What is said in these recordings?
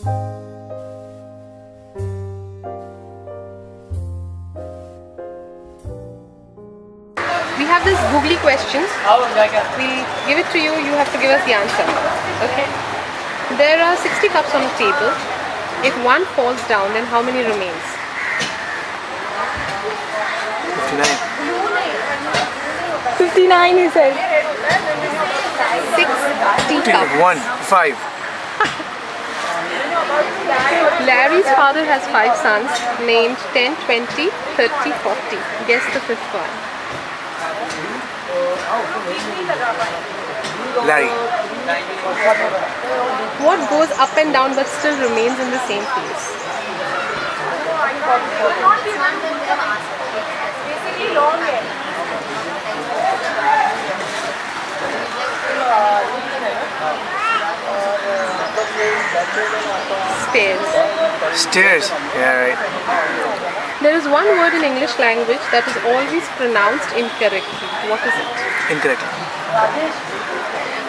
We have this googly questions. We'll give it to you. You have to give us the answer. Okay. There are 60 cups on a table. If one falls down, then how many remains? 59. 59, he said. 60 cups. 1, 5. Larry's father has 5 sons named 10, 20, 30, 40. Guess the fifth one. Larry. What goes up and down but still remains in the same place? Stairs. Stairs. Yeah, right. There is one word in English language that is always pronounced incorrectly. What is it? Incorrect.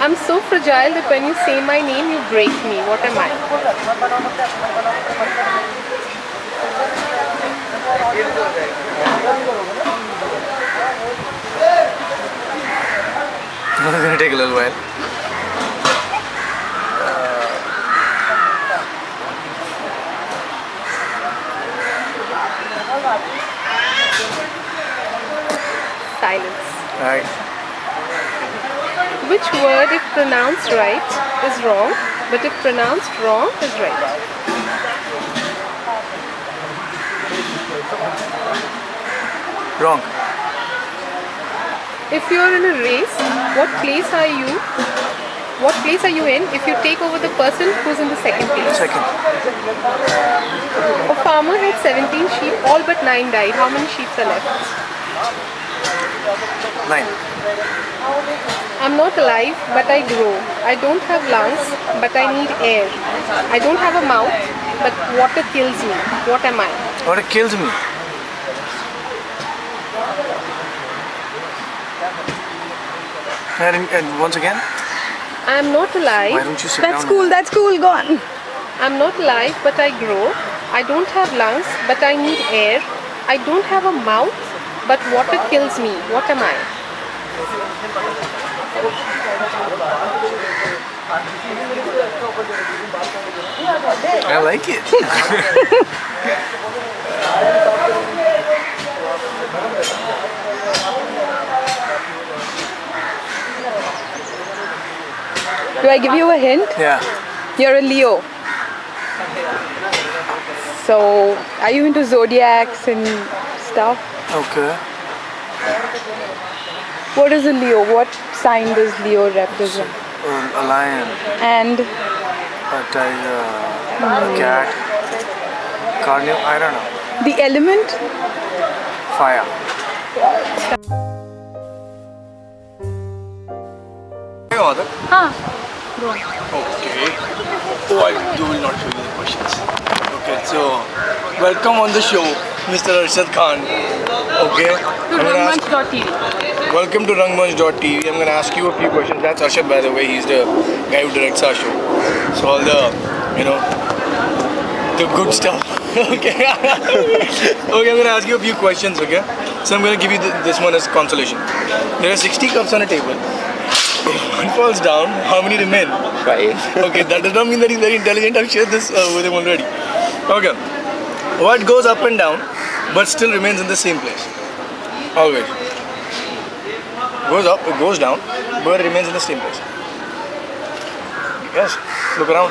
I'm so fragile that when you say my name, you break me. What am I? This is gonna take a little while. Silence. Right. Which word, if pronounced right, is wrong, but if pronounced wrong, is right? Wrong. If you are in a race, what place are you? What place are you in if you take over the person who's in the second place? Second. A farmer had 17 sheep, all but 9 died. How many sheep are left? 9. I'm not alive, but I grow. I don't have lungs, but I need air. I don't have a mouth, but water kills me. What am I? What it kills me. And once again, I'm not why alive. don't you sit That's down? cool, that's cool, go on. I'm not alive, but I grow. I don't have lungs, but I need air. I don't have a mouth, but water kills me. What am I? I like it. Do I give you a hint? Yeah. You're a Leo. So, are you into zodiacs and stuff? Okay. What is a Leo? What sign does Leo represent? A lion, And a tiger, a cat, carnivore. I don't know. the element? Fire. Huh. Okay. Oh, I will not show you the questions. Okay, so welcome on the show, Mr. Arshad Khan. Okay. Welcome to Rangmanch.tv. I'm gonna ask you a few questions. That's Arshad, by the way. He's the guy who directs our show. So all the, the good stuff. Okay. Okay, I'm gonna ask you a few questions. Okay. So I'm gonna give you this one as consolation. There are 60 cups on a table. If one falls down, how many remain? 5. Okay, that does not mean that he's very intelligent. I've shared this with him already. Okay. What goes up and down but still remains in the same place? Always. Goes up, it goes down, but it remains in the same place. Yes. Look around.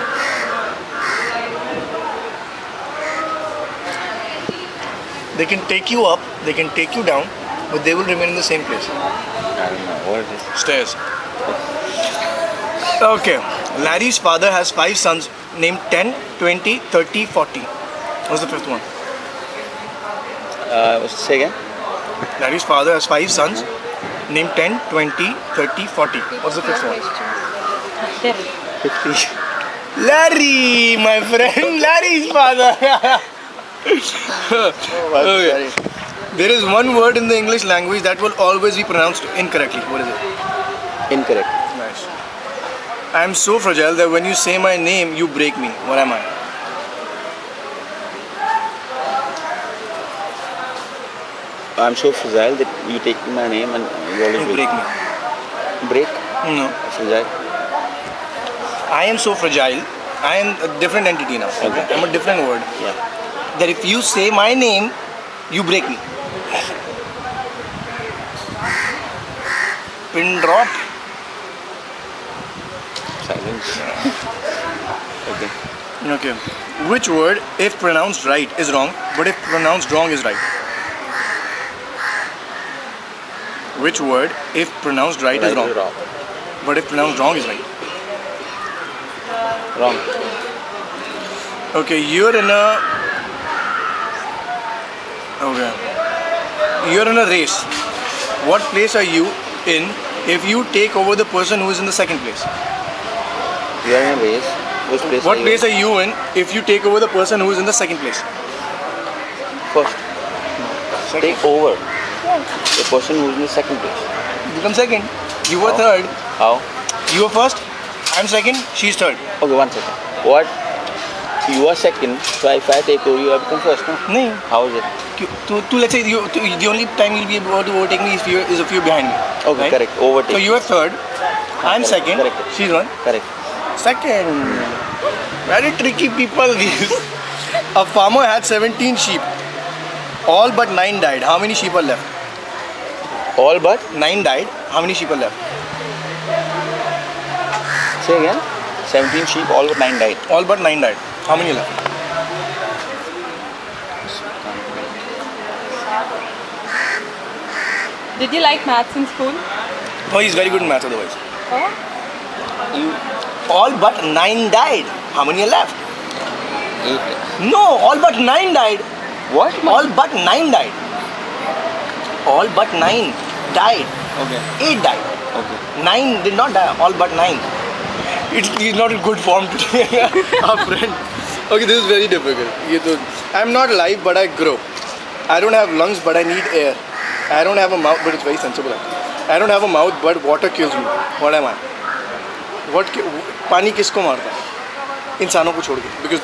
They can take you up, they can take you down, but they will remain in the same place. I don't know. What is it? Stairs. Okay. Larry's father has 5 sons named 10, 20, 30, 40. What's the fifth one? Say again? Larry's father has 5 sons named 10, 20, 30, 40. What's the fifth one? 50. Larry, my friend. Larry's father. Okay. There is one word in the English language that will always be pronounced incorrectly. What is it? Incorrect. Nice. I am so fragile that when you say my name, you break me. What am I? I'm so fragile that you take my name and you always You break me. Break? No. Fragile? I am so fragile. I am a different entity now. Okay. I'm a different word. Yeah. That if you say my name, you break me. Pin drop. Silence. Okay. Okay. Which word, if pronounced right, is wrong, but if pronounced wrong, is right? Which word, if pronounced right, is Right wrong, or wrong? but if pronounced wrong, is right? Wrong. Okay, you're in a. Okay. You're in a race. What place are you in if you take over the person who is in the second place? You are in a race. Which place What are you place are you in if you take over the person who is in the second place? First. Take over the person who's in the second place. Become second. You were How? third. How? You were first. I'm second. She's third. Okay, 1 second. What? You are second, so if I take over, you have become first, no? No. How is it? Let's say the only time you'll be able to overtake me is if you're behind me. Okay, right? correct. Overtake. So you are third. I'm correct, second. correct. She's one. Correct. Second. Very tricky people these. A farmer had 17 sheep. All but 9 died. How many sheep are left? All but? 9 died. How many sheep are left? Say again. 17 sheep, all but 9 died. All but 9 died. How many left? Did you like maths in school? Oh, he's very good in maths otherwise. Oh. All but 9 died. How many are left? 8. No, all but 9 died. What? All but 9 died. All but 9 died. Okay. 8 died. Okay. 9 did not die. All but 9. He's not in good form today. Our friend. Okay, this is very difficult. I'm not alive, but I grow. I don't have lungs, but I need air. I don't have a mouth, but it's very sensible. I don't have a mouth, but water kills me. What am I? पानी किसको मारता है? इंसानों को छोड़ के. Because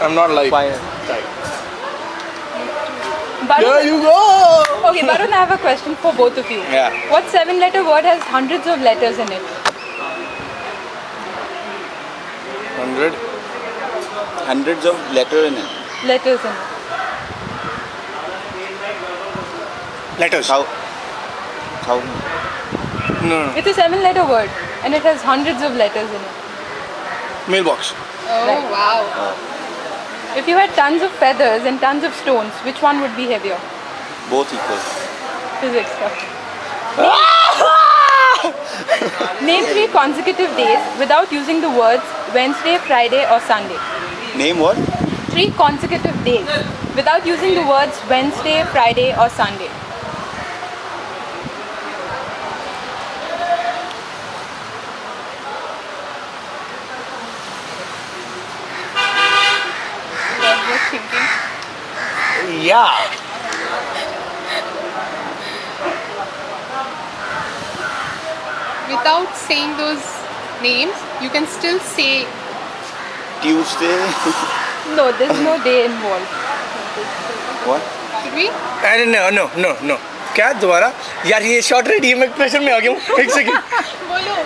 I'm not alive. Fire. Right. Varun, There you go. okay, Varun, I have a question for both of you. Yeah. What 7-letter word has hundreds of letters in it? 100. Hundreds of letters in it. Letters in it. Letters. How? No. It's a 7-letter word and it has hundreds of letters in it. Mailbox. Oh, Right. wow. If you had tons of feathers and tons of stones, which one would be heavier? Both equal. Physics stuff. Name 3 consecutive days without using the words Wednesday, Friday or Sunday. Name what? 3 consecutive days without using the words Wednesday, Friday or Sunday. I was thinking. Yeah. Without saying those names, you can still say. Tuesday. No, there's no day involved. What? Should we? अरे no. क्या दोबारा? यार ये shot ready है, मैं pressure में आ गया हूँ. एक सेकंड. बोलो.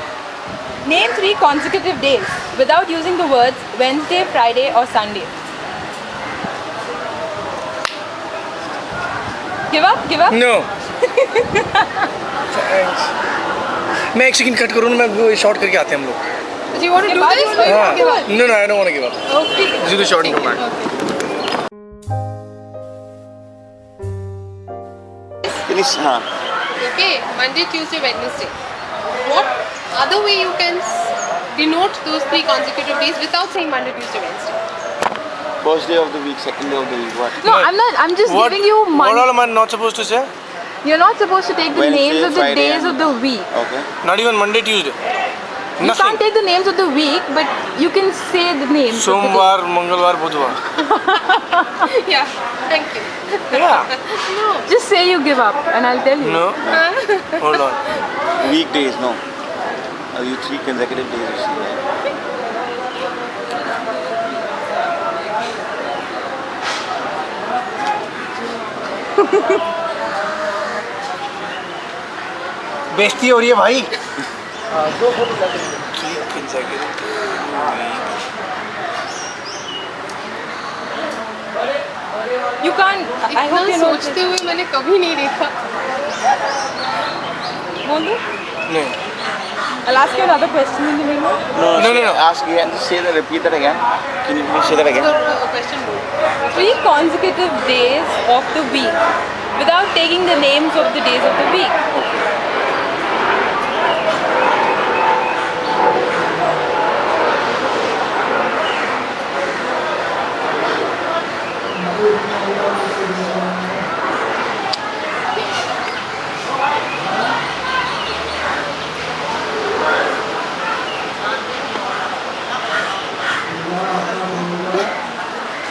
Name 3 consecutive days without using the words Wednesday, Friday or Sunday. Give up? Give up? No. मैं एक सेकंड कट करूँ ना, मैं वो शॉर्ट करके आते हैं हम लोग. Do you want to do this? Or you want to give up? No, I don't want to give up. Okay. Do the short and come back. Can you, हाँ. Okay, Monday, Tuesday, Wednesday. What other way you can denote those 3 consecutive days without saying Monday, Tuesday, Wednesday? First day of the week, second day of the week, what? No, I'm not. I'm just What, giving you what all money. am I not supposed to say? You're not supposed to take the Wednesday, names of the Friday days and- of the week. Okay. Not even Monday, Tuesday. You Nothing. can't take the names of the week, but you can say the names. सोमवार, मंगलवार, बुधवार. Yeah, thank you. Yeah. No. Just say you give up, and I'll tell you. No. Hold on. Weekdays, no. You 3 consecutive days you see. बेइज्जती हो रही है भाई. You can't. I इतना hope you know. सोचते हुए मैंने कभी नहीं देखा. बोल दो. नहीं. I'll ask you another question in the meanwhile. No. Ask again. Just say that. Repeat that again. Can you please say that again? Question बोल. 3 consecutive days of the week without taking the names of the days of the week.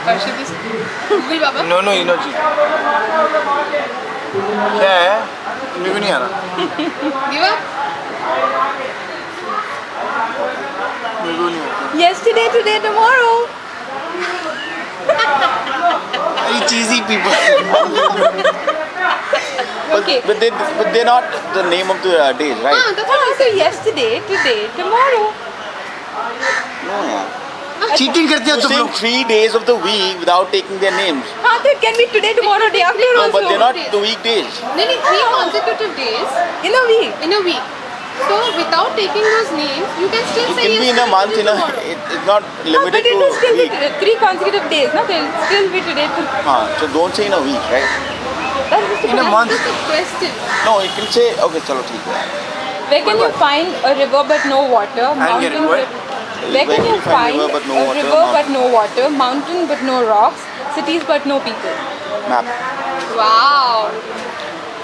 Arshad is Google Baba. No, Inoji. क्या है? मेरे को नहीं आ रहा. Give up. मेरे को नहीं आ रहा. Yesterday, today, tomorrow. Very cheesy people. Okay. But they're not the name of the days, right? हाँ, that's what I So yesterday, today, tomorrow. No. Cheating करते हो You're तुम saying लोग. 3 days of the week without taking their names. हाँ, तो it can be today, tomorrow, day after No, also. but they're not the weekdays. नहीं 3 consecutive days In a week. in a week. So without taking those names, you can still It say can be in a yesterday, month, today, in a. tomorrow. It's not But limited it will to still be week. 3 consecutive days. No, it will still be today. So don't say in a week, right? That's just In a month. That's just a question. No, you can say okay, chalo, theek hai. Where can you find a river but no water? get it, what? Where can you find river but no a water, river but no water, mountain but no rocks, cities but no people? Map. Wow.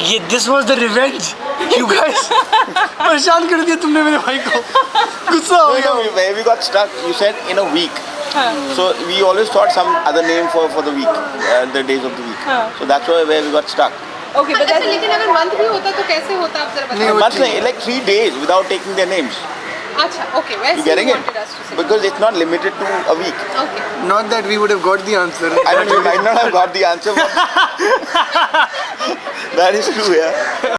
ये this was the revenge. You guys परेशान कर दिया तुमने मेरे भाई को. गुस्सा हो गया. Where we got stuck, you said in a week. Huh. So we always thought some other name for the week, the days of the week. Huh. So that's where we got stuck. Okay, but अच्छा that's लेकिन अगर month भी होता तो कैसे होता आप जरा नहीं, बताओ. वो Months nahi, like 3 days without taking their names. अच्छा okay. Where You you getting it? wanted us to say. Because it's not limited to a week. Okay. Not that we would have got the answer. I mean, you might not have got the answer, but that is true, yeah.